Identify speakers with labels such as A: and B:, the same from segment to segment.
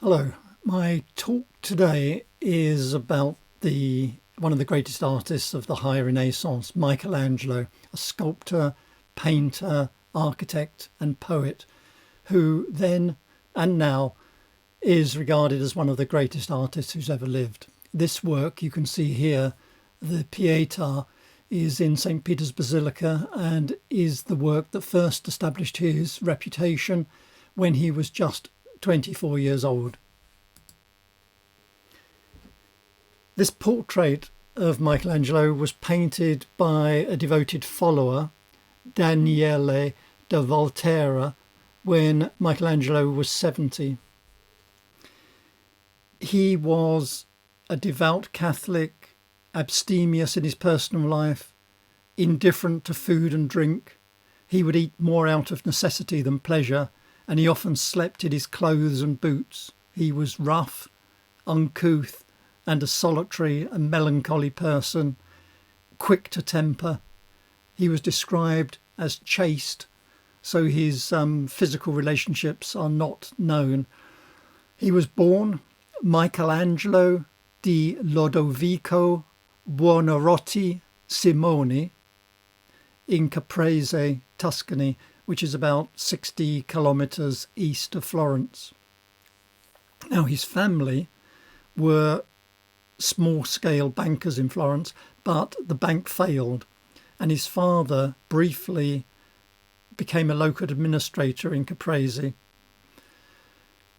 A: Hello, my talk today is about one of the greatest artists of the High Renaissance, Michelangelo, a sculptor, painter, architect and poet who then and now is regarded as one of the greatest artists who's ever lived. This work you can see here, the Pietà, is in St. Peter's Basilica and is the work that first established his reputation when he was just 24 years old. This portrait of Michelangelo was painted by a devoted follower, Daniele da Volterra, when Michelangelo was 70. He was a devout Catholic, abstemious in his personal life, indifferent to food and drink. He would eat more out of necessity than pleasure, and he often slept in his clothes and boots. He was rough, uncouth, and a solitary and melancholy person, quick to temper. He was described as chaste, so his physical relationships are not known. He was born Michelangelo di Lodovico Buonarroti Simoni in Caprese, Tuscany, which is about 60 kilometres east of Florence. Now, his family were small-scale bankers in Florence, but the bank failed, and his father briefly became a local administrator in Caprese.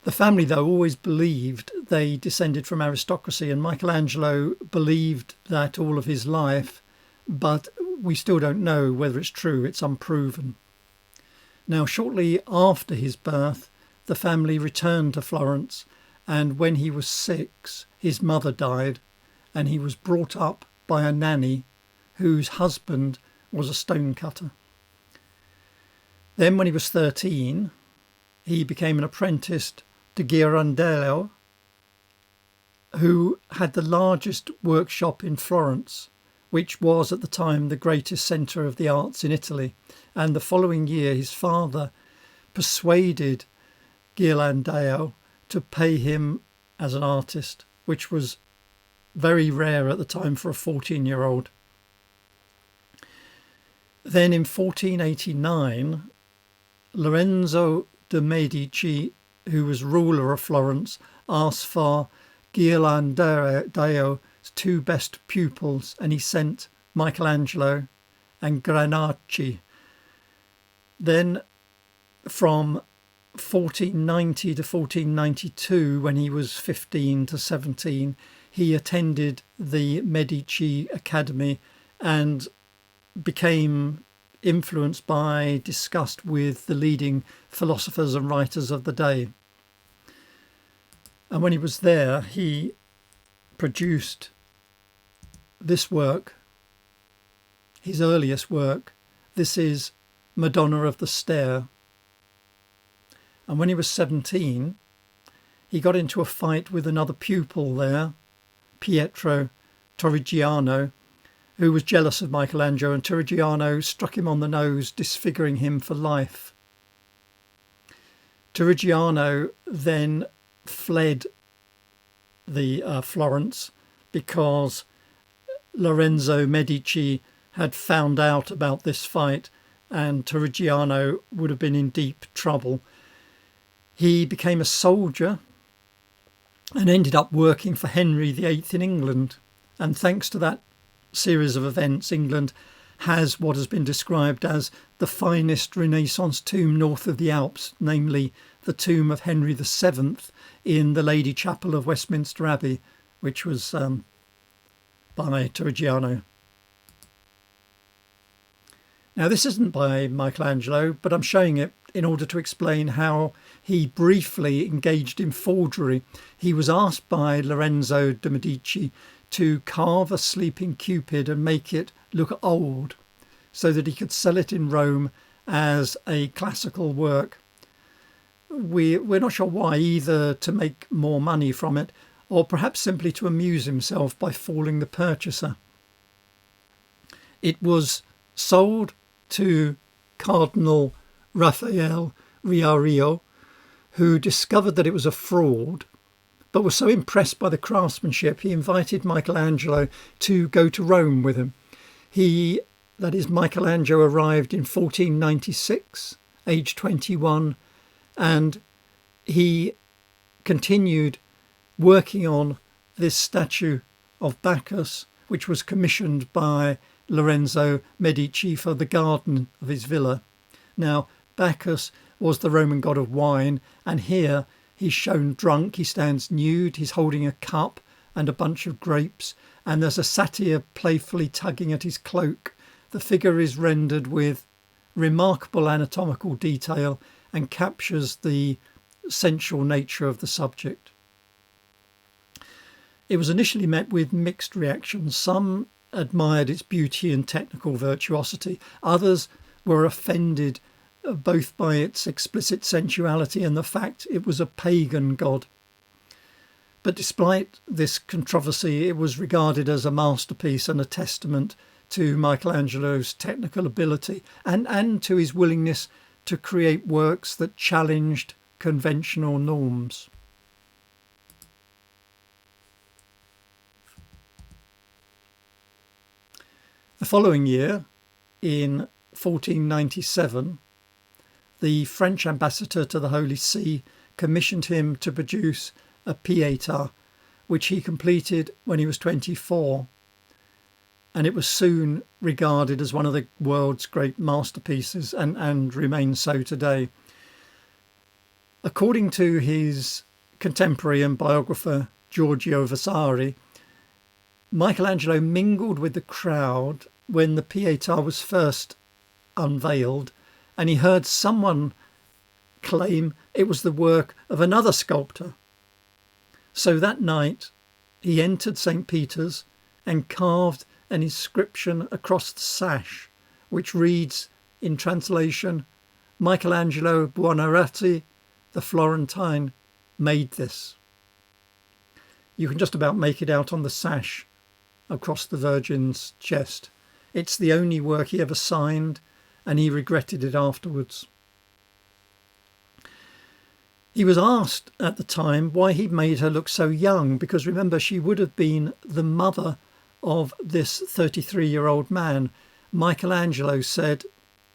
A: The family, though, always believed they descended from aristocracy, and Michelangelo believed that all of his life, but we still don't know whether it's true. It's unproven. Now, shortly after his birth, the family returned to Florence, and when he was 6, his mother died, and he was brought up by a nanny whose husband was a stonecutter. Then when he was 13, he became an apprentice to Ghirlandaio, who had the largest workshop in Florence, which was at the time the greatest centre of the arts in Italy. And the following year, his father persuaded Ghirlandaio to pay him as an artist, which was very rare at the time for a 14-year-old. Then in 1489, Lorenzo de' Medici, who was ruler of Florence, asked for Ghirlandaio's 2 best pupils, and he sent Michelangelo and Granacci. Then from 1490 to 1492, when he was 15 to 17, he attended the Medici Academy and became influenced by disgust with the leading philosophers and writers of the day. And when he was there, he produced this work, his earliest work. This is Madonna of the Stair. And when he was 17, he got into a fight with another pupil there, Pietro Torrigiano, who was jealous of Michelangelo, and Torrigiano struck him on the nose, disfiguring him for life. Torrigiano then fled the Florence because Lorenzo Medici had found out about this fight, and Torrigiano would have been in deep trouble. He became a soldier and ended up working for Henry VIII in England. And thanks to that series of events, England has what has been described as the finest Renaissance tomb north of the Alps, namely the tomb of Henry VII in the Lady Chapel of Westminster Abbey, which was by Torrigiano. Now, this isn't by Michelangelo, but I'm showing it in order to explain how he briefly engaged in forgery. He was asked by Lorenzo de' Medici to carve a sleeping Cupid and make it look old so that he could sell it in Rome as a classical work. We're not sure why, either to make more money from it or perhaps simply to amuse himself by fooling the purchaser. It was sold to Cardinal Raphael Riario, who discovered that it was a fraud but was so impressed by the craftsmanship, he invited Michelangelo to go to Rome with him. Michelangelo arrived in 1496, aged 21, and he continued working on this statue of Bacchus, which was commissioned by Lorenzo Medici for the garden of his villa. Now, Bacchus was the Roman god of wine, and here he's shown drunk, he stands nude, he's holding a cup and a bunch of grapes, and there's a satyr playfully tugging at his cloak. The figure is rendered with remarkable anatomical detail and captures the sensual nature of the subject. It was initially met with mixed reactions. Some admired its beauty and technical virtuosity. Others were offended both by its explicit sensuality and the fact it was a pagan god. But despite this controversy, it was regarded as a masterpiece and a testament to Michelangelo's technical ability and to his willingness to create works that challenged conventional norms. The following year, in 1497, the French ambassador to the Holy See commissioned him to produce a Pietà, which he completed when he was 24, and it was soon regarded as one of the world's great masterpieces and remains so today. According to his contemporary and biographer Giorgio Vasari, Michelangelo mingled with the crowd when the Pietà was first unveiled, and he heard someone claim it was the work of another sculptor. So that night he entered St. Peter's and carved an inscription across the sash, which reads, in translation, "Michelangelo Buonarroti, the Florentine, made this." You can just about make it out on the sash across the Virgin's chest. It's the only work he ever signed, and he regretted it afterwards. He was asked at the time why he'd made her look so young, because remember, she would have been the mother of this 33-year-old man. Michelangelo said,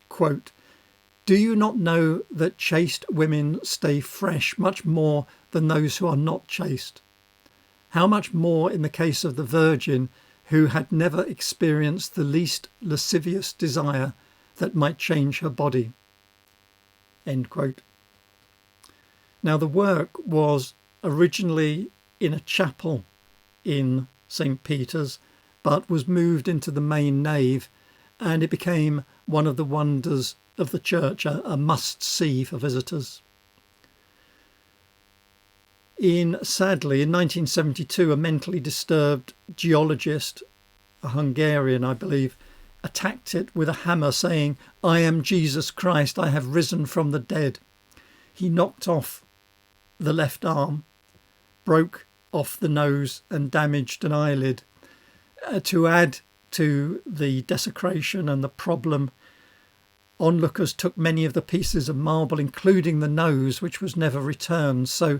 A: quote, "Do you not know that chaste women stay fresh much more than those who are not chaste? How much more in the case of the Virgin, who had never experienced the least lascivious desire that might change her body." End quote. Now, the work was originally in a chapel in St. Peter's, but was moved into the main nave, and it became one of the wonders of the church, a must-see for visitors. Sadly, in 1972, a mentally disturbed geologist, a Hungarian, I believe, attacked it with a hammer, saying, "I am Jesus Christ, I have risen from the dead." He knocked off the left arm, broke off the nose and damaged an eyelid. To add to the desecration and the problem, onlookers took many of the pieces of marble, including the nose, which was never returned. So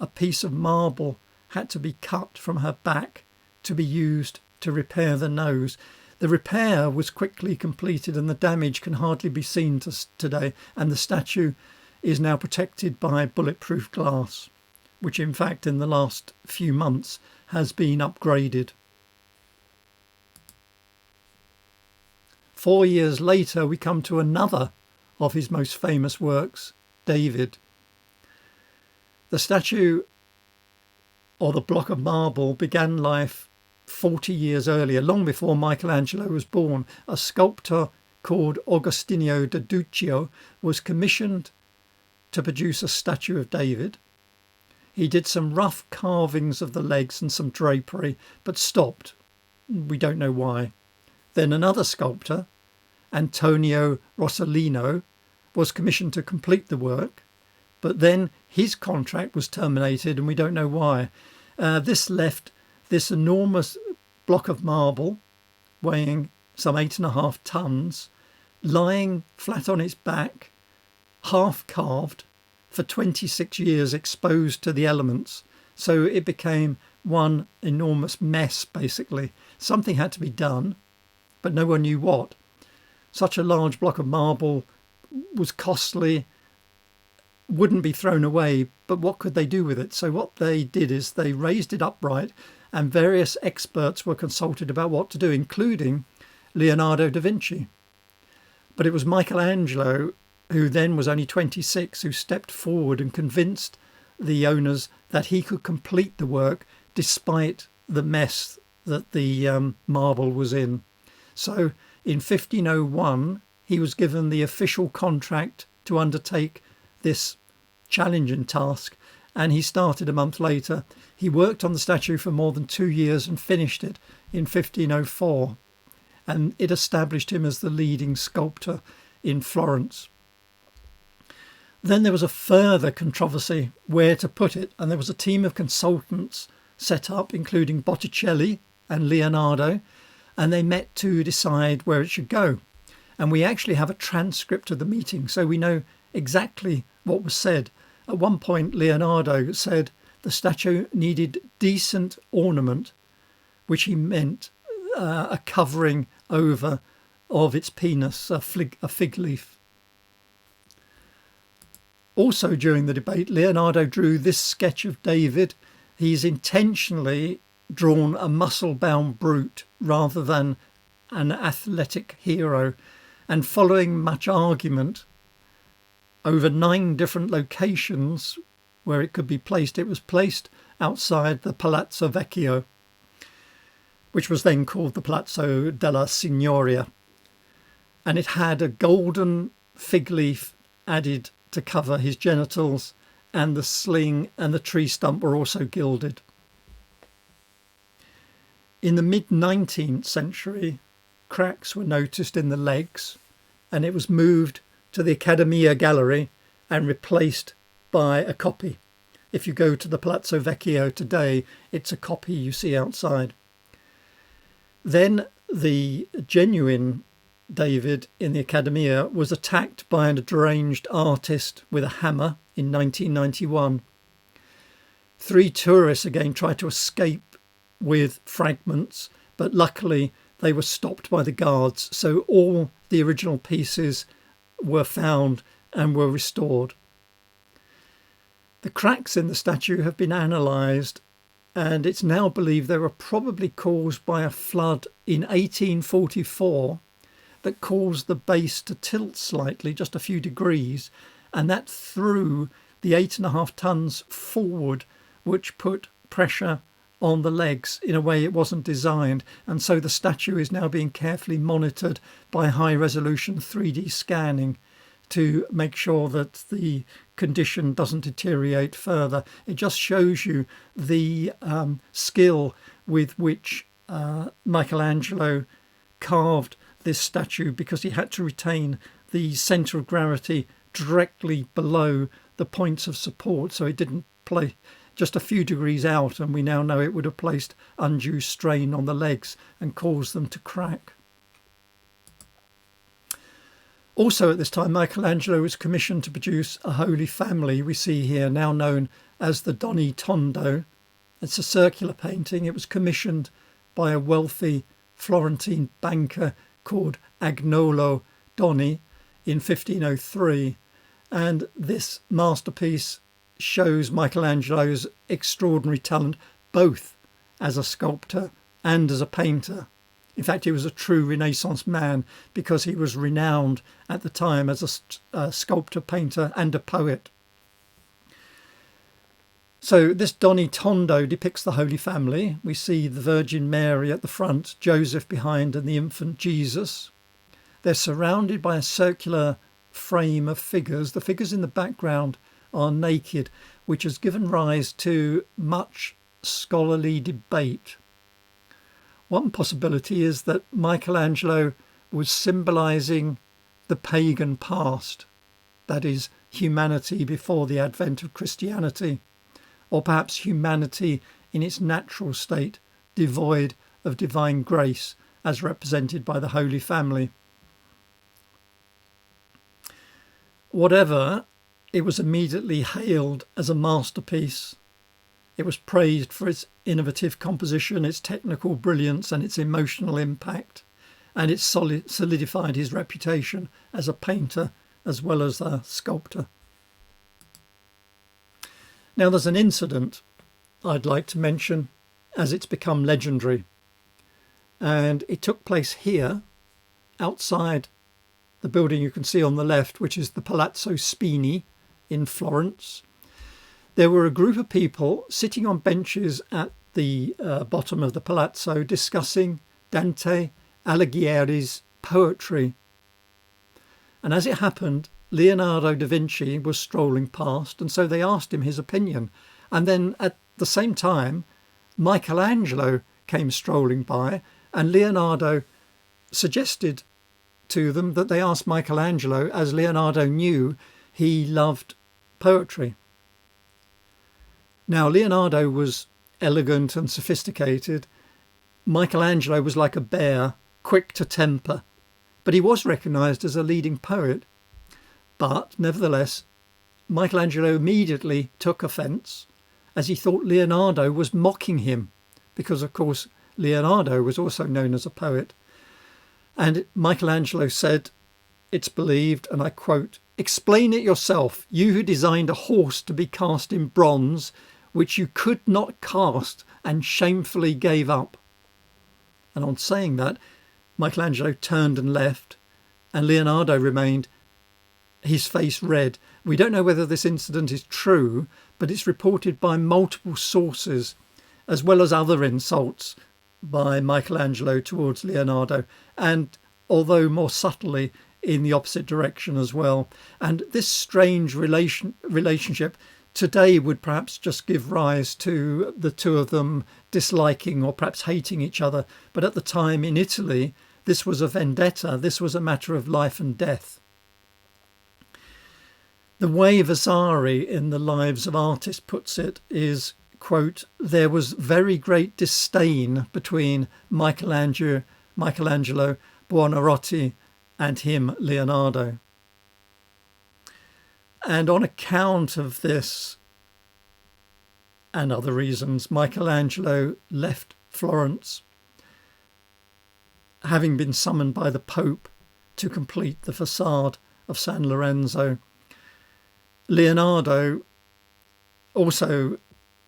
A: a piece of marble had to be cut from her back to be used to repair the nose. The repair was quickly completed and the damage can hardly be seen today, and the statue is now protected by bulletproof glass, which in fact in the last few months has been upgraded. 4 years later, we come to another of his most famous works, David. The statue, or the block of marble, began life 40 years earlier, long before Michelangelo was born. A sculptor called Agostinho da Duccio was commissioned to produce a statue of David. He did some rough carvings of the legs and some drapery, but stopped. We don't know why. Then another sculptor, Antonio Rossellino, was commissioned to complete the work, but then his contract was terminated and we don't know why. This left this enormous block of marble, weighing some 8.5 tons, lying flat on its back, half carved, for 26 years exposed to the elements, So it became one enormous mess, basically. Something had to be done, but no one knew what. Such a large block of marble was costly, wouldn't be thrown away, but what could they do with it? So what they did is they raised it upright, and various experts were consulted about what to do, including Leonardo da Vinci. But it was Michelangelo, who then was only 26, who stepped forward and convinced the owners that he could complete the work despite the mess that the marble was in. So in 1501, he was given the official contract to undertake this challenging task, and he started a month later. He worked on the statue for more than 2 years and finished it in 1504, and it established him as the leading sculptor in Florence. Then there was a further controversy where to put it, and there was a team of consultants set up, including Botticelli and Leonardo, and they met to decide where it should go. And we actually have a transcript of the meeting, so we know exactly what was said. At one point, Leonardo said the statue needed decent ornament, which he meant a covering over of its penis, a fig leaf. Also during the debate, Leonardo drew this sketch of David. He's intentionally drawn a muscle-bound brute rather than an athletic hero. And following much argument over 9 different locations where it could be placed, it was placed outside the Palazzo Vecchio, which was then called the Palazzo della Signoria. And it had a golden fig leaf added to cover his genitals, and the sling and the tree stump were also gilded. In the mid-19th century, cracks were noticed in the legs, and it was moved to the Accademia Gallery and replaced by a copy. If you go to the Palazzo Vecchio today, it's a copy you see outside. Then the genuine David in the Accademia was attacked by a deranged artist with a hammer in 1991. 3 tourists again tried to escape with fragments, but luckily they were stopped by the guards, so all the original pieces were found and were restored. The cracks in the statue have been analysed, and it's now believed they were probably caused by a flood in 1844 that caused the base to tilt slightly, just a few degrees, and that threw the 8.5 tons forward, which put pressure on the legs in a way it wasn't designed. And so the statue is now being carefully monitored by high-resolution 3D scanning to make sure that the condition doesn't deteriorate further. It just shows you the skill with which Michelangelo carved this statue, because he had to retain the centre of gravity directly below the points of support, so it didn't play just a few degrees out, and we now know it would have placed undue strain on the legs and caused them to crack. Also at this time, Michelangelo was commissioned to produce a Holy Family we see here, now known as the Doni Tondo. It's a circular painting. It was commissioned by a wealthy Florentine banker called Agnolo Doni in 1503, and this masterpiece shows Michelangelo's extraordinary talent both as a sculptor and as a painter. In fact, he was a true Renaissance man because he was renowned at the time as a sculptor, painter and a poet. So this Doni Tondo depicts the Holy Family. We see the Virgin Mary at the front, Joseph behind, and the infant Jesus. They're surrounded by a circular frame of figures. The figures in the background are naked, which has given rise to much scholarly debate. One possibility is that Michelangelo was symbolising the pagan past, that is, humanity before the advent of Christianity, or perhaps humanity in its natural state, devoid of divine grace, as represented by the Holy Family. Whatever, it was immediately hailed as a masterpiece. It was praised for its innovative composition, its technical brilliance and its emotional impact, and it solidified his reputation as a painter as well as a sculptor. Now there's an incident I'd like to mention as it's become legendary, and it took place here outside the building you can see on the left, which is the Palazzo Spini in Florence. There were a group of people sitting on benches at the bottom of the palazzo discussing Dante Alighieri's poetry. And as it happened, Leonardo da Vinci was strolling past, and so they asked him his opinion. And then at the same time, Michelangelo came strolling by, and Leonardo suggested to them that they ask Michelangelo, as Leonardo knew he loved poetry. Now, Leonardo was elegant and sophisticated. Michelangelo was like a bear, quick to temper, but he was recognised as a leading poet. But nevertheless, Michelangelo immediately took offence, as he thought Leonardo was mocking him, because of course Leonardo was also known as a poet. And Michelangelo said, it's believed, and I quote, "Explain it yourself, you who designed a horse to be cast in bronze, which you could not cast and shamefully gave up." And on saying that, Michelangelo turned and left, and Leonardo remained, his face red. We don't know whether this incident is true, but it's reported by multiple sources, as well as other insults by Michelangelo towards Leonardo, and although more subtly in the opposite direction as well. And this strange relationship today would perhaps just give rise to the two of them disliking or perhaps hating each other. But at the time in Italy, this was a vendetta. This was a matter of life and death. The way Vasari in The Lives of Artists puts it is, quote, "There was very great disdain between Michelangelo, Buonarroti and him, Leonardo." And on account of this and other reasons, Michelangelo left Florence, having been summoned by the Pope to complete the facade of San Lorenzo. Leonardo also,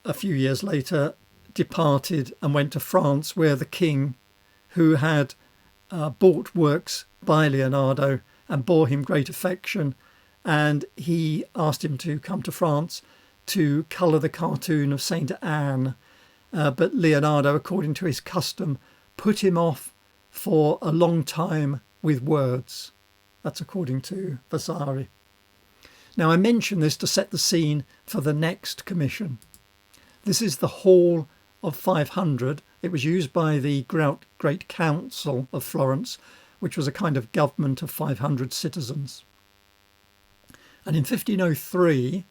A: a few years later, departed and went to France, where the king, who had bought works by Leonardo and bore him great affection, and he asked him to come to France to colour the cartoon of Saint Anne. But Leonardo, according to his custom, put him off for a long time with words. That's according to Vasari. Now, I mention this to set the scene for the next commission. This is the Hall of 500. It was used by the Great Council of Florence, which was a kind of government of 500 citizens. And in 1503,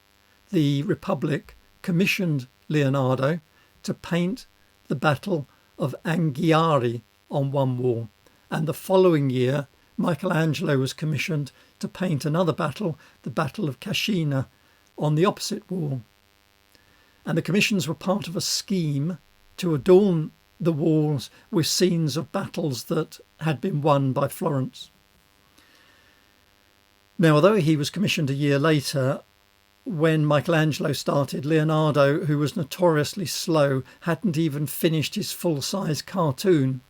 A: the Republic commissioned Leonardo to paint the Battle of Anghiari on one wall. And the following year, Michelangelo was commissioned to paint another battle, the Battle of Cascina, on the opposite wall. And the commissions were part of a scheme to adorn the walls with scenes of battles that had been won by Florence. Now, although he was commissioned a year later, when Michelangelo started, Leonardo, who was notoriously slow, hadn't even finished his full-size cartoon.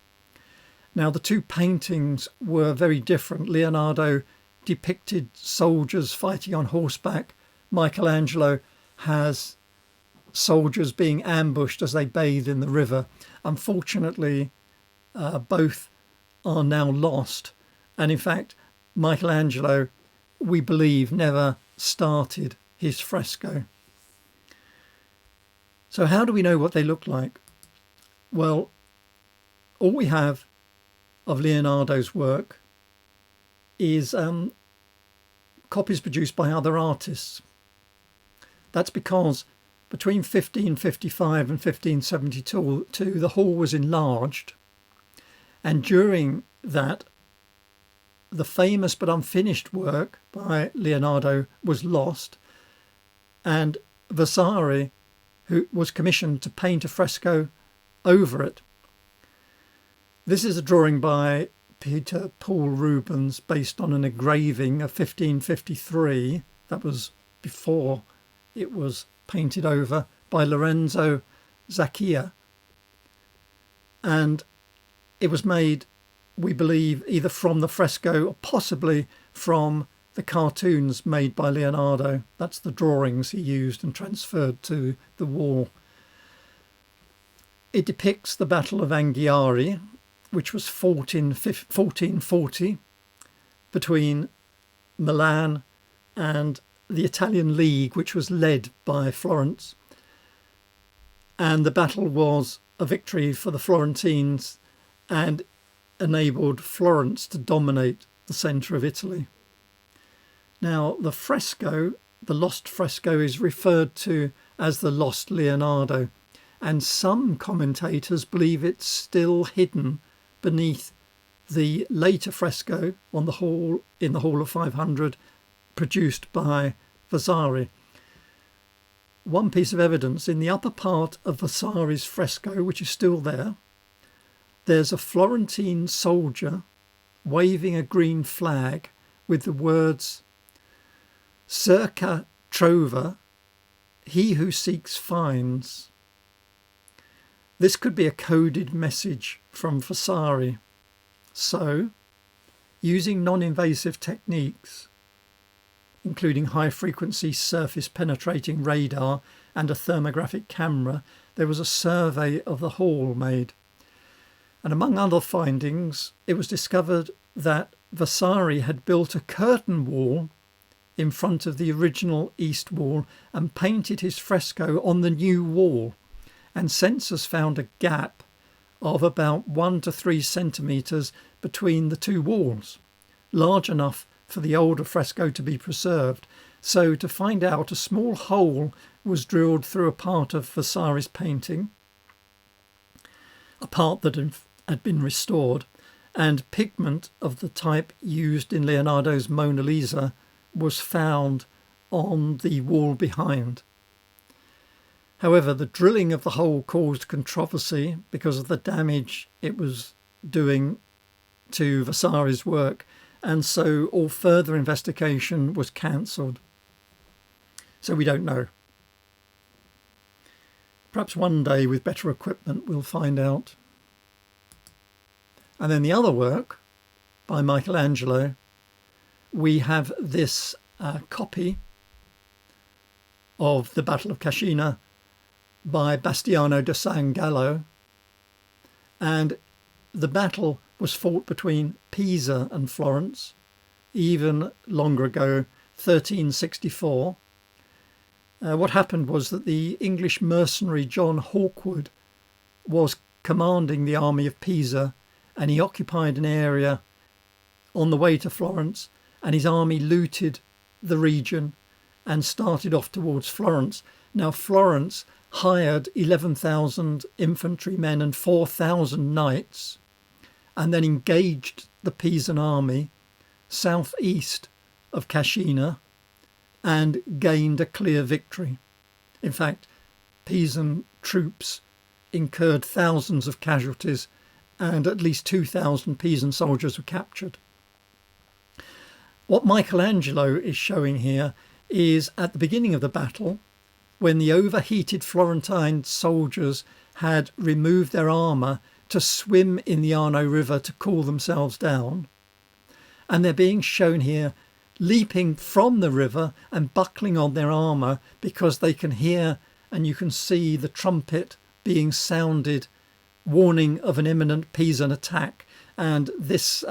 A: Now, the two paintings were very different. Leonardo depicted soldiers fighting on horseback. Michelangelo has soldiers being ambushed as they bathe in the river. Unfortunately, both are now lost. And in fact, Michelangelo, we believe, never started his fresco. So how do we know what they look like? Well, all we have of Leonardo's work is copies produced by other artists. That's because between 1555 and 1572, the hall was enlarged, and during that, the famous but unfinished work by Leonardo was lost, and Vasari who was commissioned to paint a fresco over it. This is a drawing by Peter Paul Rubens based on an engraving of 1553. That was before it was painted over, by Lorenzo Zacchia. And it was made, we believe, either from the fresco or possibly from the cartoons made by Leonardo. That's the drawings he used and transferred to the wall. It depicts the Battle of Anghiari, which was fought in 1440 between Milan and the Italian League, which was led by Florence. And the battle was a victory for the Florentines and enabled Florence to dominate the centre of Italy. Now, the fresco, the lost fresco, is referred to as the lost Leonardo, and some commentators believe it's still hidden beneath the later fresco on the hall, in the Hall of 500, produced by Vasari. One piece of evidence: in the upper part of Vasari's fresco, which is still there, there's a Florentine soldier waving a green flag with the words "Cerca trova, he who seeks finds." This could be a coded message from Vasari. So, using non-invasive techniques, including high-frequency surface-penetrating radar and a thermographic camera, there was a survey of the hall made. And among other findings, it was discovered that Vasari had built a curtain wall in front of the original east wall and painted his fresco on the new wall. And sensors found a gap of about 1 to 3 centimetres between the two walls, large enough for the older fresco to be preserved. So to find out, a small hole was drilled through a part of Vasari's painting, a part that had been restored, and pigment of the type used in Leonardo's Mona Lisa was found on the wall behind. However, the drilling of the hole caused controversy because of the damage it was doing to Vasari's work, and so all further investigation was cancelled. So we don't know. Perhaps one day with better equipment we'll find out. And then the other work by Michelangelo, we have this copy of the Battle of Cascina by Bastiano da San Gallo, and the battle was fought between Pisa and Florence even longer ago, 1364. What happened was that the English mercenary John Hawkwood was commanding the army of Pisa, and he occupied an area on the way to Florence, and his army looted the region and started off towards Florence. Now, Florence hired 11,000 infantrymen and 4,000 knights, and then engaged the Pisan army southeast of Cascina and gained a clear victory. In fact, Pisan troops incurred thousands of casualties, and at least 2,000 Pisan soldiers were captured. What Michelangelo is showing here is at the beginning of the battle, when the overheated Florentine soldiers had removed their armour to swim in the Arno River to cool themselves down. And they're being shown here leaping from the river and buckling on their armour because they can hear and you can see the trumpet being sounded, warning of an imminent Pisan attack. And this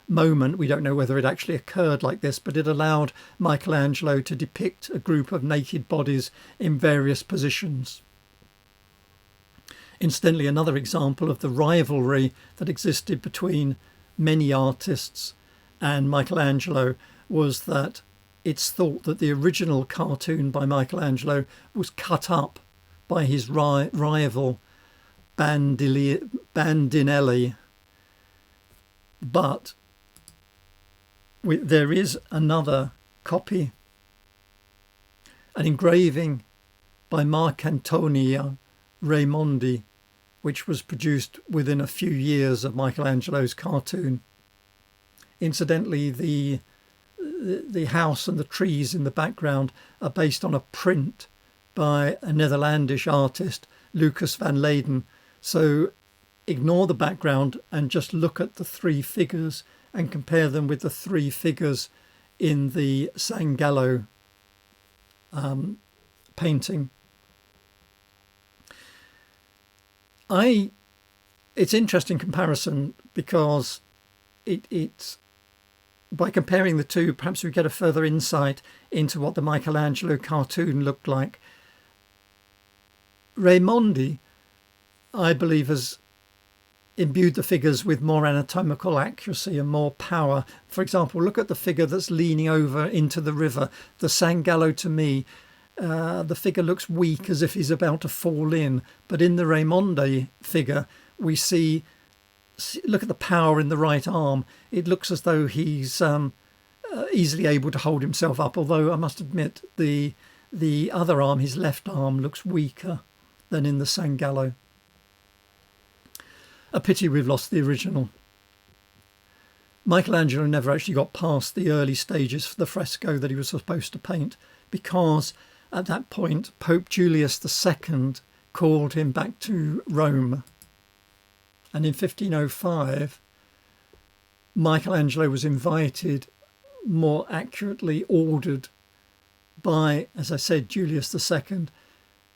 A: moment, we don't know whether it actually occurred like this, but it allowed Michelangelo to depict a group of naked bodies in various positions. Incidentally, another example of the rivalry that existed between many artists and Michelangelo was that it's thought that the original cartoon by Michelangelo was cut up by his rival Bandinelli. But there is another copy, an engraving by Marcantonio Raimondi, which was produced within a few years of Michelangelo's cartoon. Incidentally, the house and the trees in the background are based on a print by a Netherlandish artist, Lucas van Leyden. So ignore the background and just look at the three figures and compare them with the three figures in the San Gallo painting. It's interesting comparison because it's by comparing the two, perhaps we get a further insight into what the Michelangelo cartoon looked like. Raimondi, I believe, has imbued the figures with more anatomical accuracy and more power. For example, look at the figure that's leaning over into the river. The San Gallo, to me, the figure looks weak, as if he's about to fall in. But in the Raimondi figure, we see, look at the power in the right arm. It looks as though he's easily able to hold himself up, although I must admit the other arm, his left arm, looks weaker than in the San Gallo. A pity we've lost the original. Michelangelo never actually got past the early stages for the fresco that he was supposed to paint, because at that point Pope Julius II called him back to Rome. And in 1505, Michelangelo was invited, more accurately ordered by, as I said, Julius II,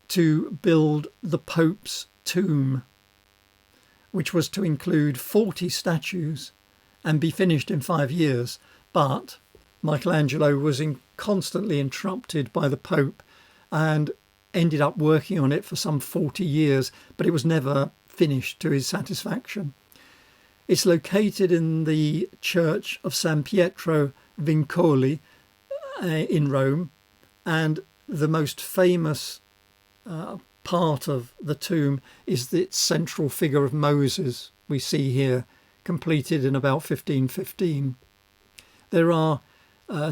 A: to build the Pope's tomb, which was to include 40 statues and be finished in 5 years. But Michelangelo was constantly interrupted by the Pope and ended up working on it for some 40 years, but it was never finished to his satisfaction. It's located in the church of San Pietro Vincoli in Rome, and the most famous part of the tomb is the central figure of Moses we see here, completed in about 1515. There are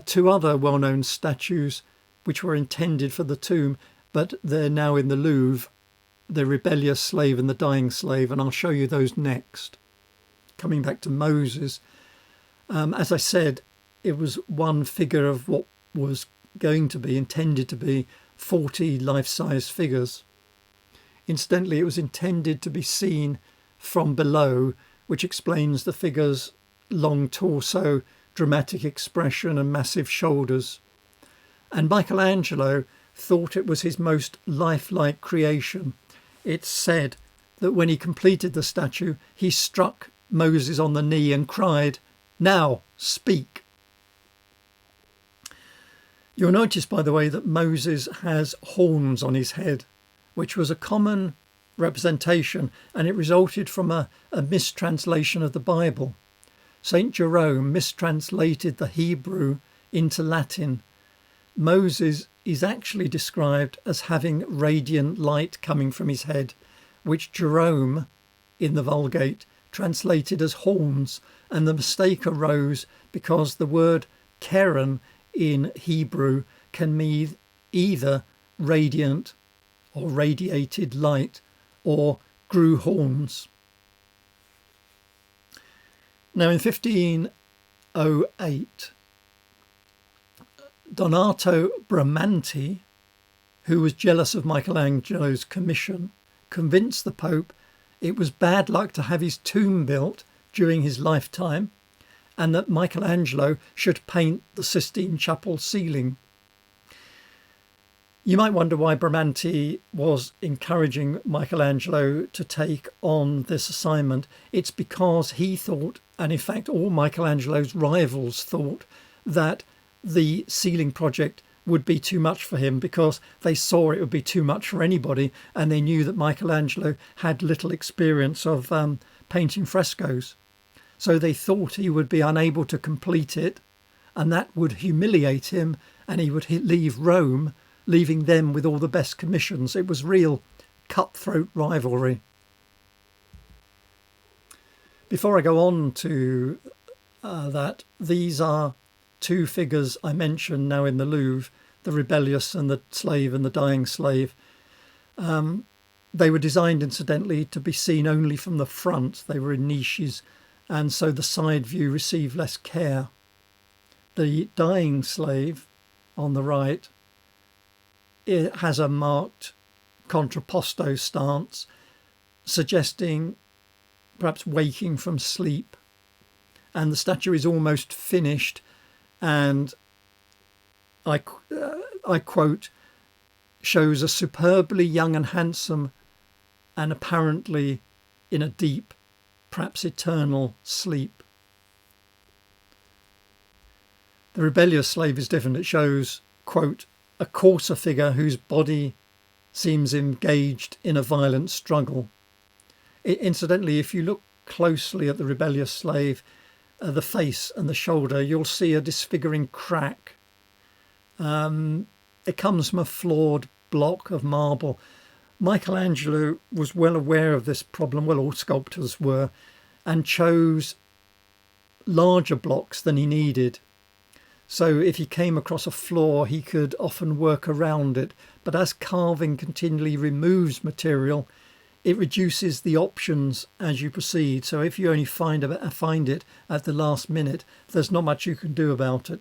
A: two other well-known statues which were intended for the tomb, but they're now in the Louvre, the Rebellious Slave and the Dying Slave, and I'll show you those next. Coming back to Moses, as I said, it was one figure of what was going to be, intended to be, 40 life-size figures. Incidentally, it was intended to be seen from below, which explains the figure's long torso, dramatic expression and massive shoulders. And Michelangelo thought it was his most lifelike creation. It's said that when he completed the statue, he struck Moses on the knee and cried, "Now, speak." You'll notice, by the way, that Moses has horns on his head, which was a common representation, and it resulted from a mistranslation of the Bible. St. Jerome mistranslated the Hebrew into Latin. Moses is actually described as having radiant light coming from his head, which Jerome in the Vulgate translated as horns, and the mistake arose because the word keren in Hebrew can mean either radiant or radiated light or grew horns. Now in 1508, Donato Bramante, who was jealous of Michelangelo's commission, convinced the Pope it was bad luck to have his tomb built during his lifetime, and that Michelangelo should paint the Sistine Chapel ceiling. You might wonder why Bramante was encouraging Michelangelo to take on this assignment. It's because he thought, and in fact all Michelangelo's rivals thought, that the ceiling project would be too much for him, because they saw it would be too much for anybody, and they knew that Michelangelo had little experience of painting frescoes. So they thought he would be unable to complete it, and that would humiliate him, and he would leave Rome, leaving them with all the best commissions. It was real cutthroat rivalry. Before I go on to that, these are two figures I mentioned now in the Louvre, the Rebellious and the Slave and the Dying Slave. They were designed, incidentally, to be seen only from the front. They were in niches, and so the side view received less care. The dying slave on the right, it has a marked contrapposto stance, suggesting perhaps waking from sleep. And the statue is almost finished, and I quote, shows a superbly young and handsome and apparently in a deep, perhaps eternal sleep. The Rebellious Slave is different. It shows, quote, a coarser figure whose body seems engaged in a violent struggle. Incidentally, if you look closely at the Rebellious Slave, the face and the shoulder, you'll see a disfiguring crack. It comes from a flawed block of marble. Michelangelo was well aware of this problem, well, all sculptors were, and chose larger blocks than he needed. So if he came across a flaw, he could often work around it. But as carving continually removes material, it reduces the options as you proceed. So if you only find it at the last minute, there's not much you can do about it.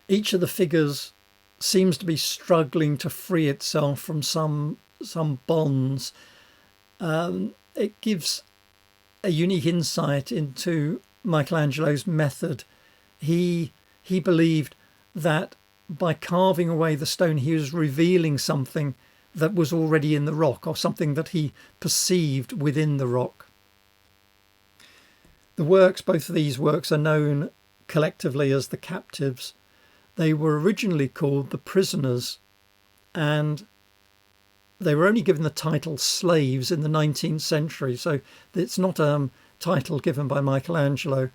A: Each of the figures seems to be struggling to free itself from some bonds. It gives a unique insight into Michelangelo's method. He believed that by carving away the stone, he was revealing something that was already in the rock, or something that he perceived within the rock. The works, both of these works, are known collectively as the captives. They were originally called the prisoners, and they were only given the title slaves in the 19th century. So it's not a title given by Michelangelo.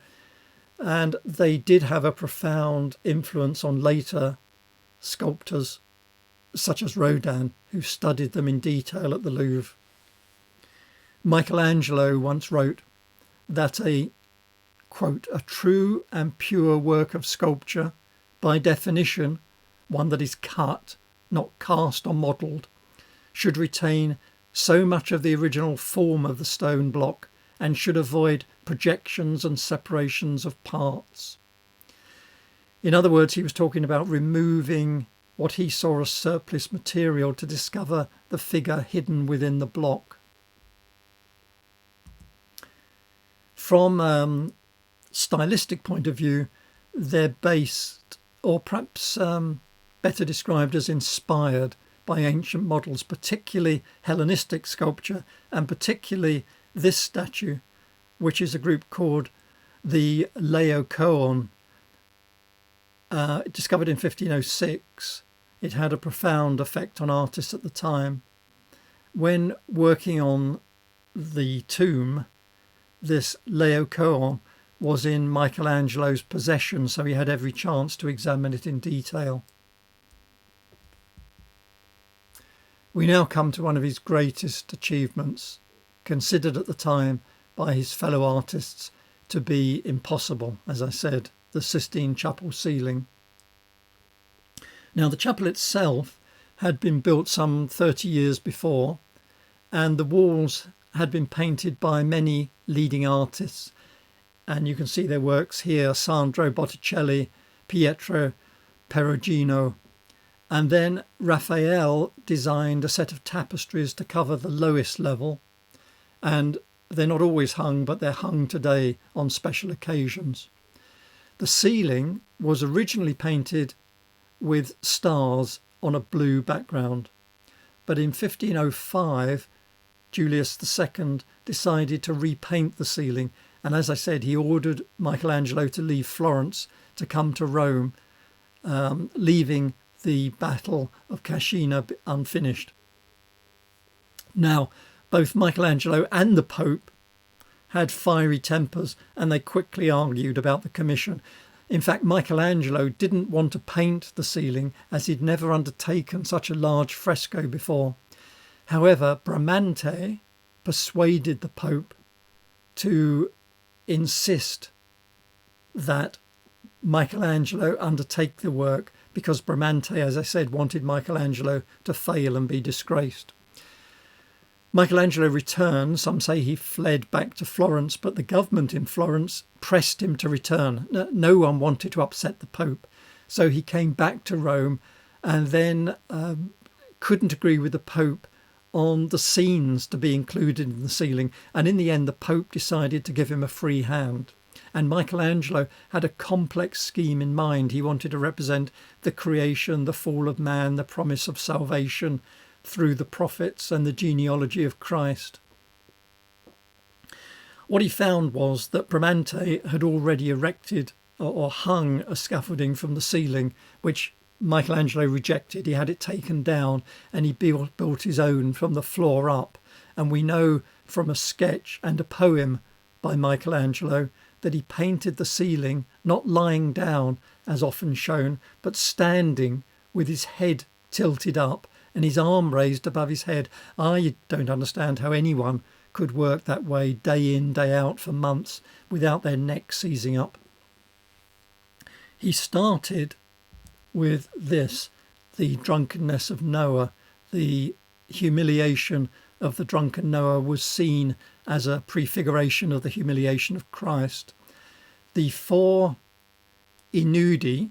A: And they did have a profound influence on later sculptors, such as Rodin, who studied them in detail at the Louvre. Michelangelo once wrote that a, quote, a true and pure work of sculpture, by definition, one that is cut, not cast or modelled, should retain so much of the original form of the stone block and should avoid projections and separations of parts. In other words, he was talking about removing what he saw as surplus material to discover the figure hidden within the block. From a stylistic point of view, they're based, or perhaps better described as inspired, by ancient models, particularly Hellenistic sculpture, and particularly this statue, which is a group called the Laocoon, discovered in 1506. It had a profound effect on artists at the time. When working on the tomb, this Laocoon was in Michelangelo's possession, so he had every chance to examine it in detail. We now come to one of his greatest achievements, considered at the time by his fellow artists to be impossible, as I said, the Sistine Chapel ceiling. Now, the chapel itself had been built some 30 years before, and the walls had been painted by many leading artists. And you can see their works here: Sandro Botticelli, Pietro Perugino. And then Raphael designed a set of tapestries to cover the lowest level. And they're not always hung, but they're hung today on special occasions. The ceiling was originally painted with stars on a blue background. But in 1505, Julius II decided to repaint the ceiling. And as I said, he ordered Michelangelo to leave Florence to come to Rome, leaving the Battle of Cascina unfinished. Now, both Michelangelo and the Pope had fiery tempers, and they quickly argued about the commission. In fact, Michelangelo didn't want to paint the ceiling, as he'd never undertaken such a large fresco before. However, Bramante persuaded the Pope to insist that Michelangelo undertake the work, because Bramante, as I said, wanted Michelangelo to fail and be disgraced. Michelangelo returned. Some say he fled back to Florence, but the government in Florence pressed him to return. No one wanted to upset the Pope. So he came back to Rome and then couldn't agree with the Pope on the scenes to be included in the ceiling. And in the end, the Pope decided to give him a free hand. And Michelangelo had a complex scheme in mind. He wanted to represent the creation, the fall of man, the promise of salvation through the prophets and the genealogy of Christ. What he found was that Bramante had already erected or hung a scaffolding from the ceiling, which Michelangelo rejected. He had it taken down and he built his own from the floor up. And we know from a sketch and a poem by Michelangelo that he painted the ceiling not lying down as often shown, but standing with his head tilted up and his arm raised above his head. I don't understand how anyone could work that way day in, day out for months without their neck seizing up. He started with this, the drunkenness of Noah. The humiliation of the drunken Noah was seen as a prefiguration of the humiliation of Christ. The 4 inudi,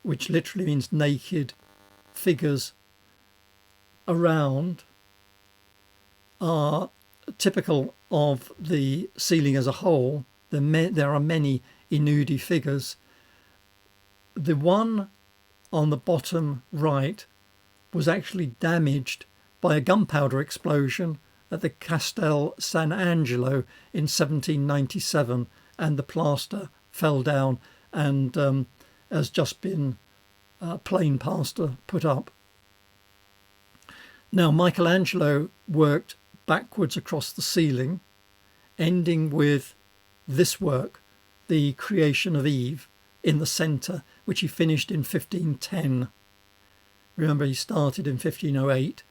A: which literally means naked figures around, are typical of the ceiling as a whole. There are many inudi figures. The one on the bottom right was actually damaged by a gunpowder explosion at the Castel San Angelo in 1797, and the plaster fell down and has just been plain plaster put up. Now, Michelangelo worked backwards across the ceiling, ending with this work, the Creation of Eve, in the centre, which he finished in 1510. Remember, he started in 1508.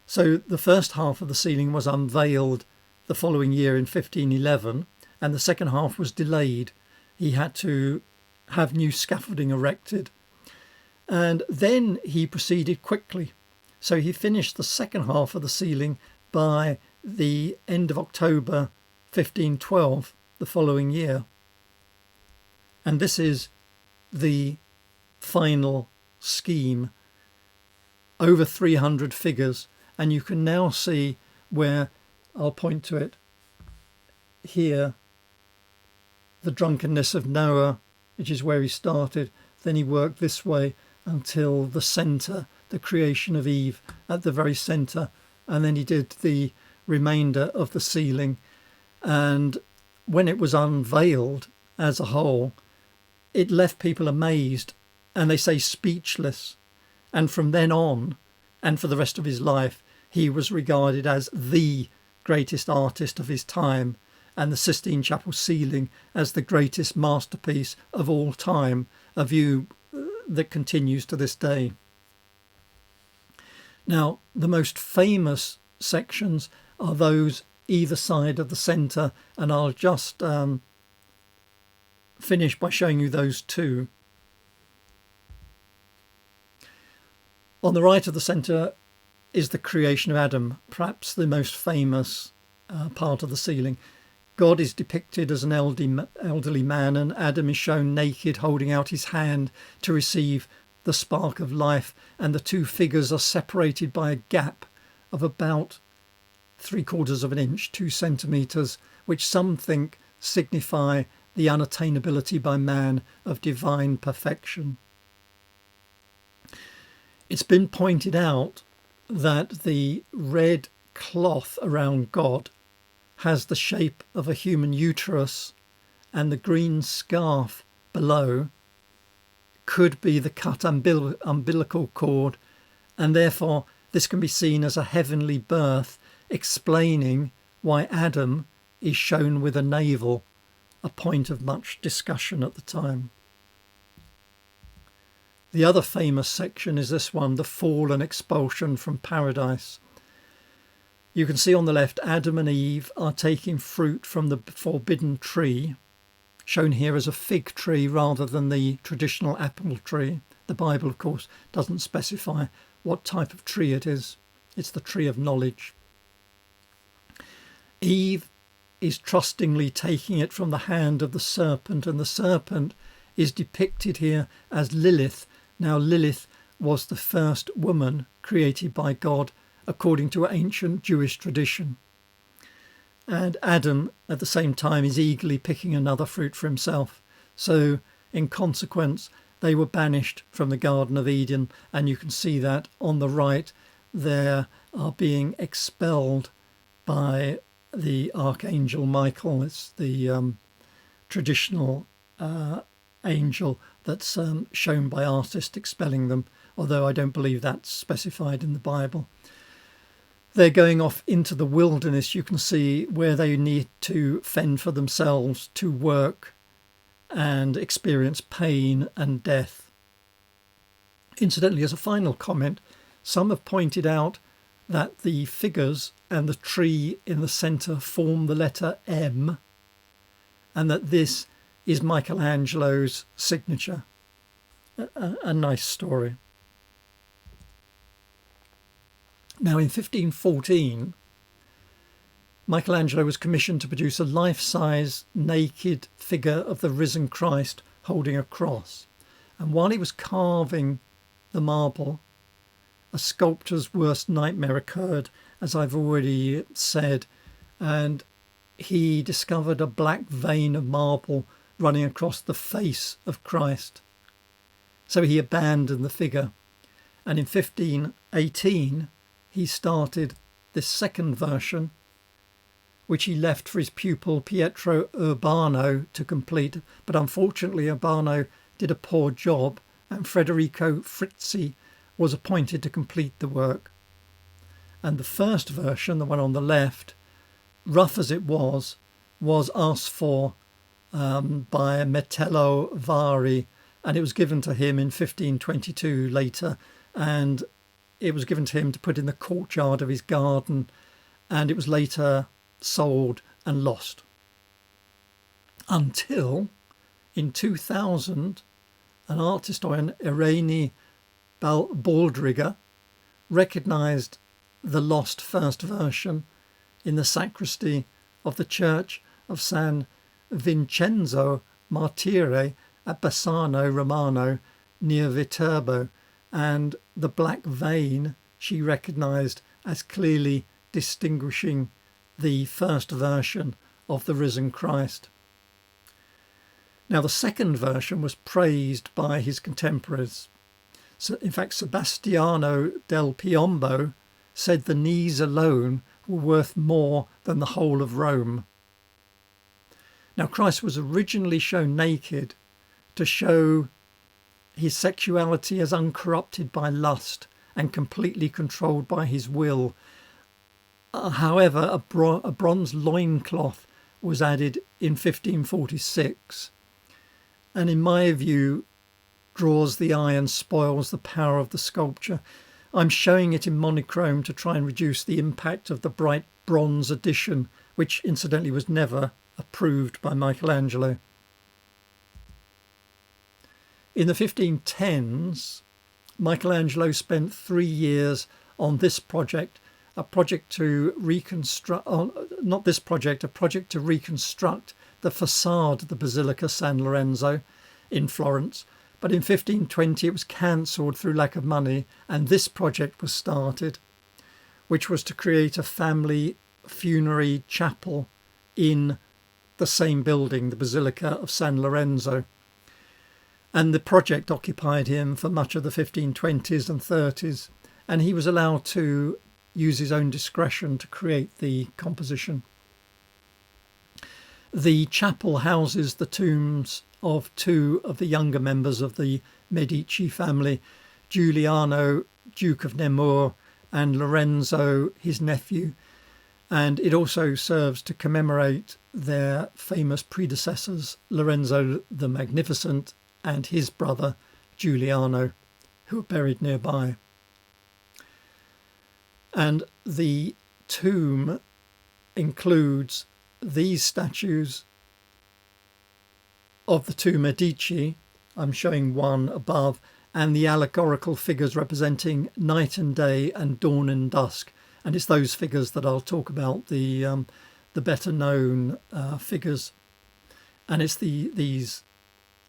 A: So the first half of the ceiling was unveiled the following year in 1511, and the second half was delayed. He had to have new scaffolding erected. And then he proceeded quickly. So he finished the second half of the ceiling by the end of October 1512, the following year. And this is the final scheme, over 300 figures. And you can now see where, I'll point to it here, the drunkenness of Noah, which is where he started. Then he worked this way until the centre, the creation of Eve at the very centre. And then he did the remainder of the ceiling. And when it was unveiled as a whole, it left people amazed, and they say speechless. And from then on, and for the rest of his life, he was regarded as the greatest artist of his time, and the Sistine Chapel ceiling as the greatest masterpiece of all time, a view that continues to this day. Now, the most famous sections are those either side of the centre, and I'll just finish by showing you those two. On the right of the centre is the creation of Adam, perhaps the most famous part of the ceiling. God is depicted as an elderly man, and Adam is shown naked, holding out his hand to receive the spark of life, and the two figures are separated by a gap of about 3/4 of an inch, 2 centimetres, which some think signify the unattainability by man of divine perfection. It's been pointed out that the red cloth around God has the shape of a human uterus, and the green scarf below could be the cut umbilical cord, and therefore this can be seen as a heavenly birth, explaining why Adam is shown with a navel, a point of much discussion at the time. The other famous section is this one, the fall and expulsion from paradise. You can see on the left, Adam and Eve are taking fruit from the forbidden tree, shown here as a fig tree rather than the traditional apple tree, The Bible, of course, doesn't specify what type of tree it is. It's the tree of knowledge. Eve is trustingly taking it from the hand of the serpent, and the serpent is depicted here as Lilith. Now, Lilith was the first woman created by God according to ancient Jewish tradition. And Adam, at the same time, is eagerly picking another fruit for himself. So, in consequence, they were banished from the Garden of Eden, and you can see that on the right they are being expelled by the Archangel Michael. It's the traditional angel that's shown by artists expelling them, although I don't believe that's specified in the Bible. They're going off into the wilderness. You can see where they need to fend for themselves, to work and experience pain and death. Incidentally, as a final comment, some have pointed out that the figures and the tree in the centre form the letter M, and that this is Michelangelo's signature. A nice story. Now, in 1514, Michelangelo was commissioned to produce a life-size naked figure of the risen Christ holding a cross. And while he was carving the marble, a sculptor's worst nightmare occurred, as I've already said, and he discovered a black vein of marble running across the face of Christ. So he abandoned the figure. And in 1518, he started this second version, which he left for his pupil Pietro Urbano to complete. But unfortunately, Urbano did a poor job, and Federico Frizzi was appointed to complete the work. And the first version, the one on the left, rough as it was asked for by Metello Vari, and it was given to him in 1522 later, and it was given to him to put in the courtyard of his garden, and it was later sold and lost. Until in 2000, an art historian, Irene Baldriga, recognised the lost first version in the sacristy of the church of San Vincenzo Martire at Bassano Romano near Viterbo, and the black vein she recognised as clearly distinguishing the first version of the risen Christ. Now, the second version was praised by his contemporaries. So, in fact, Sebastiano del Piombo said the knees alone were worth more than the whole of Rome. Now, Christ was originally shown naked to show his sexuality as uncorrupted by lust and completely controlled by his will. However, a bronze loincloth was added in 1546, and in my view draws the eye and spoils the power of the sculpture. I'm showing it in monochrome to try and reduce the impact of the bright bronze edition, which incidentally was never approved by Michelangelo. In the 1510s, Michelangelo spent 3 years on this project, a project to reconstruct the facade of the Basilica of San Lorenzo in Florence. But in 1520 it was cancelled through lack of money, and this project was started, which was to create a family funerary chapel in the same building, the Basilica of San Lorenzo. And the project occupied him for much of the 1520s and 30s, and he was allowed to use his own discretion to create the composition. The chapel houses the tombs of 2 of the younger members of the Medici family, Giuliano, Duke of Nemours, and Lorenzo, his nephew, and it also serves to commemorate their famous predecessors, Lorenzo the Magnificent and his brother Giuliano, who are buried nearby. And the tomb includes these statues of the 2 Medici. I'm showing one above, and the allegorical figures representing night and day and dawn and dusk. And it's those figures that I'll talk about, the better known figures. And it's these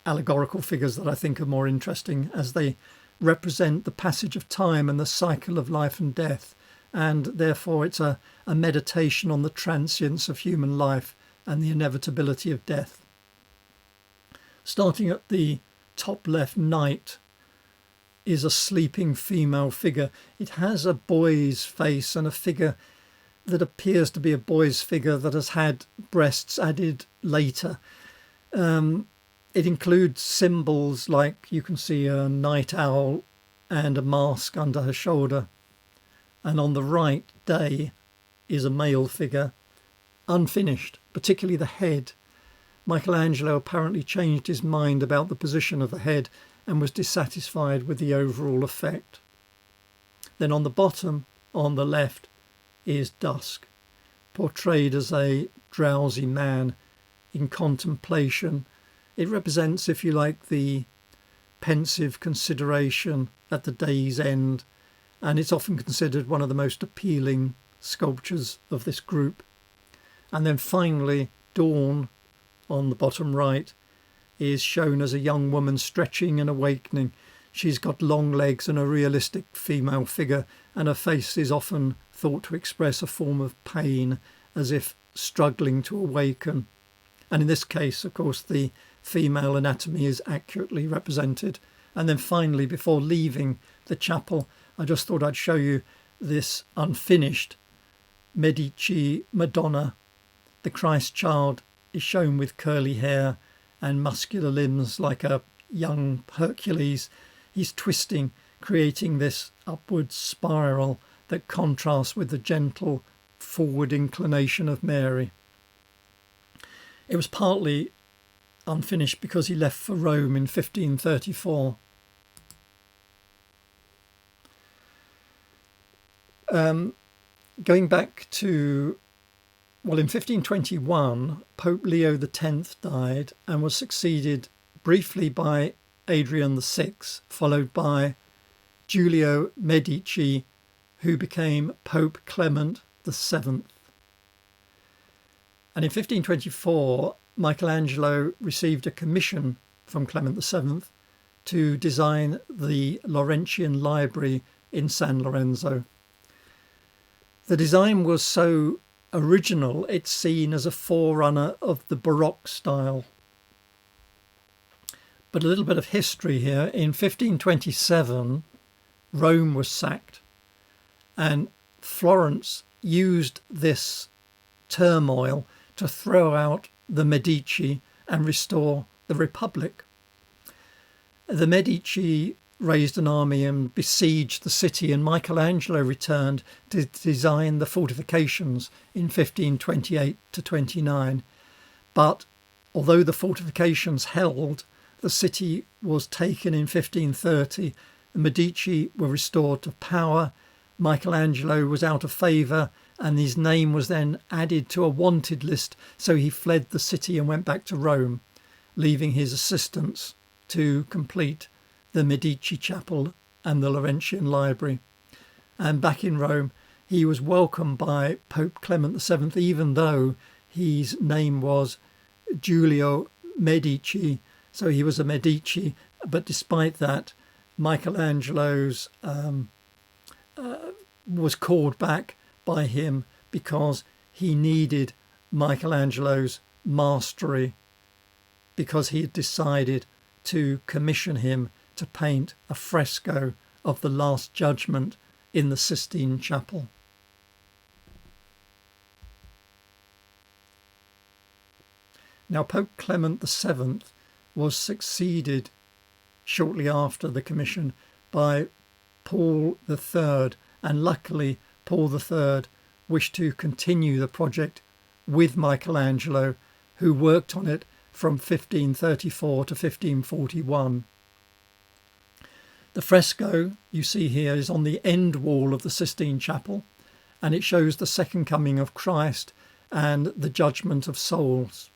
A: allegorical figures that I think are more interesting, as they represent the passage of time and the cycle of life and death. And therefore it's a meditation on the transience of human life and the inevitability of death. Starting at the top left, night is a sleeping female figure. It has a boy's face and a figure that appears to be a boy's figure that has had breasts added later. It includes symbols like, you can see a night owl and a mask under her shoulder. And on the right, day, is a male figure, unfinished, particularly the head. Michelangelo apparently changed his mind about the position of the head and was dissatisfied with the overall effect. Then on the bottom, on the left, is dusk, portrayed as a drowsy man in contemplation. It represents, if you like, the pensive consideration at the day's end, and it's often considered one of the most appealing sculptures of this group. And then finally, dawn, on the bottom right, is shown as a young woman stretching and awakening. She's got long legs and a realistic female figure, and her face is often thought to express a form of pain, as if struggling to awaken. And in this case, of course, the female anatomy is accurately represented. And then finally, before leaving the chapel, I just thought I'd show you this unfinished Medici Madonna. The Christ child is shown with curly hair and muscular limbs like a young Hercules. He's twisting, creating this upward spiral that contrasts with the gentle forward inclination of Mary. It was partly unfinished because he left for Rome in 1534. Going back to, well, in 1521, Pope Leo X died and was succeeded briefly by Adrian VI, followed by Giulio Medici, who became Pope Clement VII. And in 1524, Michelangelo received a commission from Clement VII to design the Laurentian Library in San Lorenzo. The design was so original, it's seen as a forerunner of the Baroque style. But a little bit of history here. In 1527, Rome was sacked, and Florence used this turmoil to throw out the Medici and restore the Republic. The Medici raised an army and besieged the city, and Michelangelo returned to design the fortifications in 1528 to 29. But although the fortifications held, the city was taken in 1530. The Medici were restored to power. Michelangelo was out of favour, and his name was then added to a wanted list, so he fled the city and went back to Rome, leaving his assistants to complete the Medici Chapel and the Laurentian Library. And back in Rome, he was welcomed by Pope Clement VII, even though his name was Giulio Medici, so he was a Medici. But despite that, Michelangelo's was called back by him because he needed Michelangelo's mastery, because he had decided to commission him to paint a fresco of the Last Judgement in the Sistine Chapel. Now, Pope Clement VII was succeeded shortly after the commission by Paul III, and luckily Paul III wished to continue the project with Michelangelo, who worked on it from 1534 to 1541. The fresco you see here is on the end wall of the Sistine Chapel, and it shows the second coming of Christ and the judgment of souls.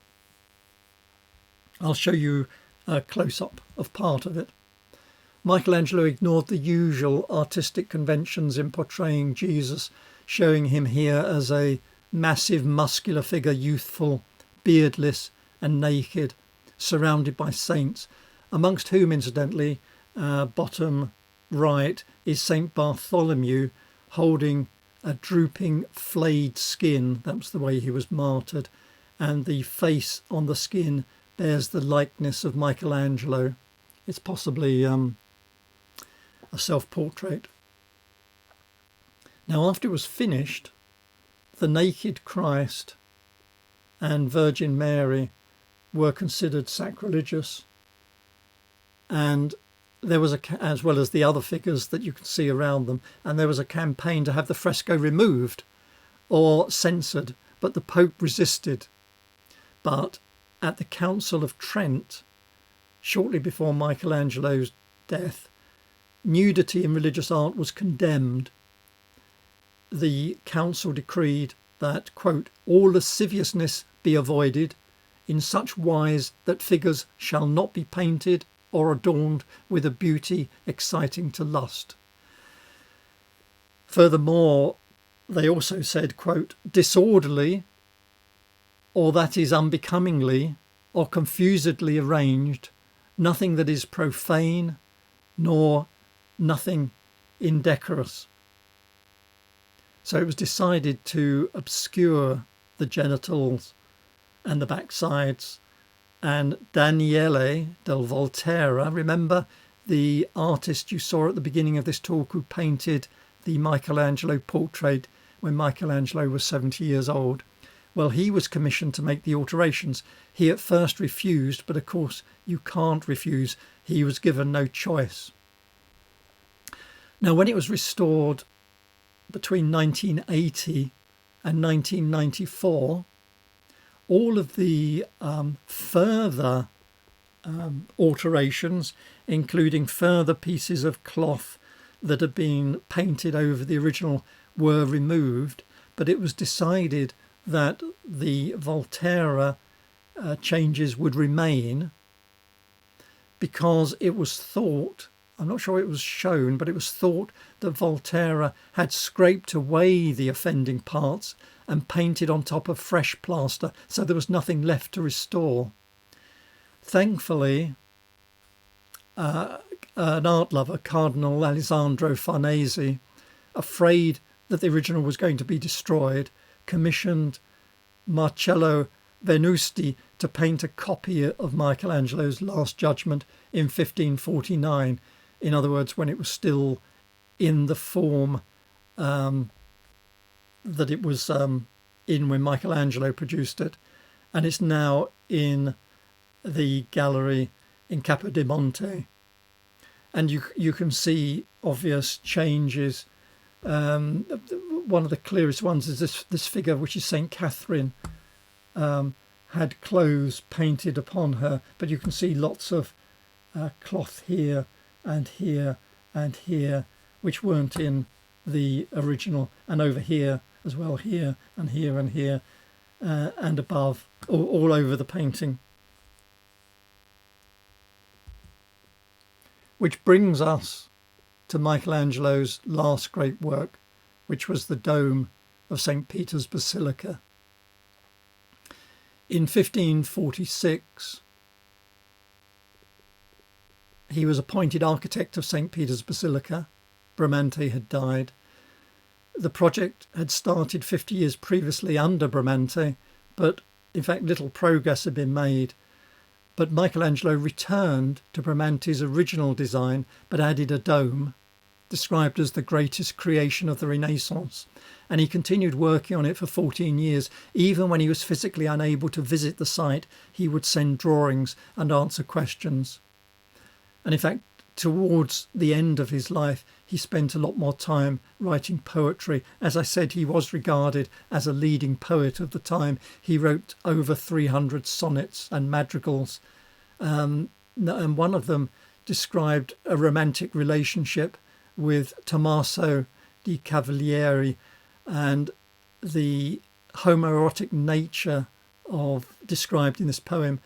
A: I'll show you a close-up of part of it. Michelangelo ignored the usual artistic conventions in portraying Jesus, showing him here as a massive muscular figure, youthful, beardless and naked, surrounded by saints, amongst whom, incidentally, bottom right, is Saint Bartholomew holding a drooping flayed skin. That was the way he was martyred. And the face on the skin bears the likeness of Michelangelo. It's possibly a self-portrait. Now, after it was finished, the naked Christ and Virgin Mary were considered sacrilegious, and there was as well as the other figures that you can see around them, and there was a campaign to have the fresco removed or censored, but the Pope resisted. But at the Council of Trent, shortly before Michelangelo's death, nudity in religious art was condemned. The council decreed that, quote, all lasciviousness be avoided in such wise that figures shall not be painted or adorned with a beauty exciting to lust. Furthermore, they also said, quote, disorderly, or that is unbecomingly or confusedly arranged, nothing that is profane, nor nothing indecorous. So it was decided to obscure the genitals and the backsides. And Daniele del Volterra, remember the artist you saw at the beginning of this talk who painted the Michelangelo portrait when Michelangelo was 70 years old? Well, he was commissioned to make the alterations. He at first refused, but of course you can't refuse. He was given no choice. Now, when it was restored between 1980 and 1994, all of the further alterations, including further pieces of cloth that had been painted over the original, were removed. But it was decided that the Volterra changes would remain because it was thought, I'm not sure it was shown, but it was thought that Volterra had scraped away the offending parts and painted on top of fresh plaster, so there was nothing left to restore. Thankfully, an art lover, Cardinal Alessandro Farnese, afraid that the original was going to be destroyed, commissioned Marcello Venusti to paint a copy of Michelangelo's Last Judgement in 1549. In other words, when it was still in the form that it was in when Michelangelo produced it. And it's now in the gallery in Capodimonte. And you can see obvious changes. One of the clearest ones is this figure, which is St. Catherine, had clothes painted upon her, but you can see lots of cloth here and here and here, which weren't in the original, and over here as well, here and here and here, and above, all over the painting. Which brings us to Michelangelo's last great work, which was the dome of St. Peter's Basilica. In 1546, he was appointed architect of St. Peter's Basilica. Bramante had died. The project had started 50 years previously under Bramante, but in fact little progress had been made. But Michelangelo returned to Bramante's original design, but added a dome, described as the greatest creation of the Renaissance. And he continued working on it for 14 years. Even when he was physically unable to visit the site, he would send drawings and answer questions. And in fact, towards the end of his life, he spent a lot more time writing poetry. As I said, he was regarded as a leading poet of the time. He wrote over 300 sonnets and madrigals. And one of them described a romantic relationship with Tommaso di Cavalieri, and the homoerotic nature of described in this poem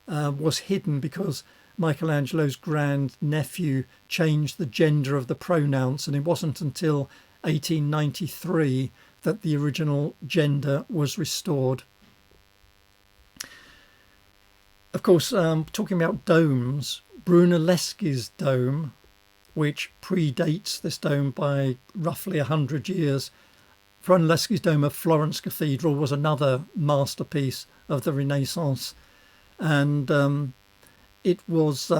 A: was hidden because Michelangelo's grand-nephew changed the gender of the pronouns, and it wasn't until 1893 that the original gender was restored. Of course, talking about domes, Brunelleschi's dome, which predates this dome by roughly 100 years, Brunelleschi's dome of Florence Cathedral was another masterpiece of the Renaissance, and it was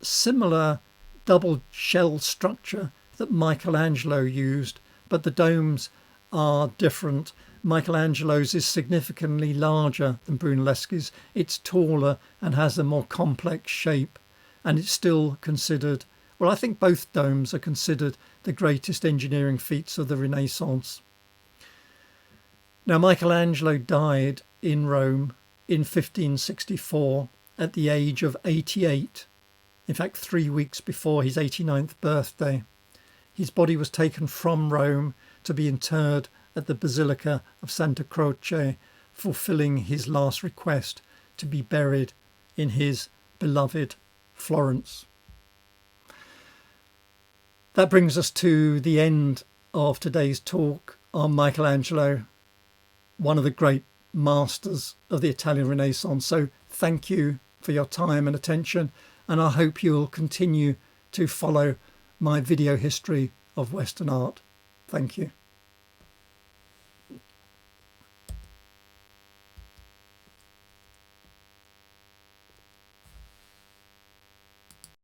A: similar double shell structure that Michelangelo used, but the domes are different. Michelangelo's is significantly larger than Brunelleschi's. It's taller and has a more complex shape, and it's still considered, well, I think both domes are considered the greatest engineering feats of the Renaissance. Now, Michelangelo died in Rome in 1564 at the age of 88, in fact 3 weeks before his 89th birthday. His body was taken from Rome to be interred at the Basilica of Santa Croce, fulfilling his last request to be buried in his beloved Florence. That brings us to the end of today's talk on Michelangelo, one of the great masters of the Italian Renaissance. So thank you for your time and attention, and I hope you'll continue to follow my video history of Western art. Thank you.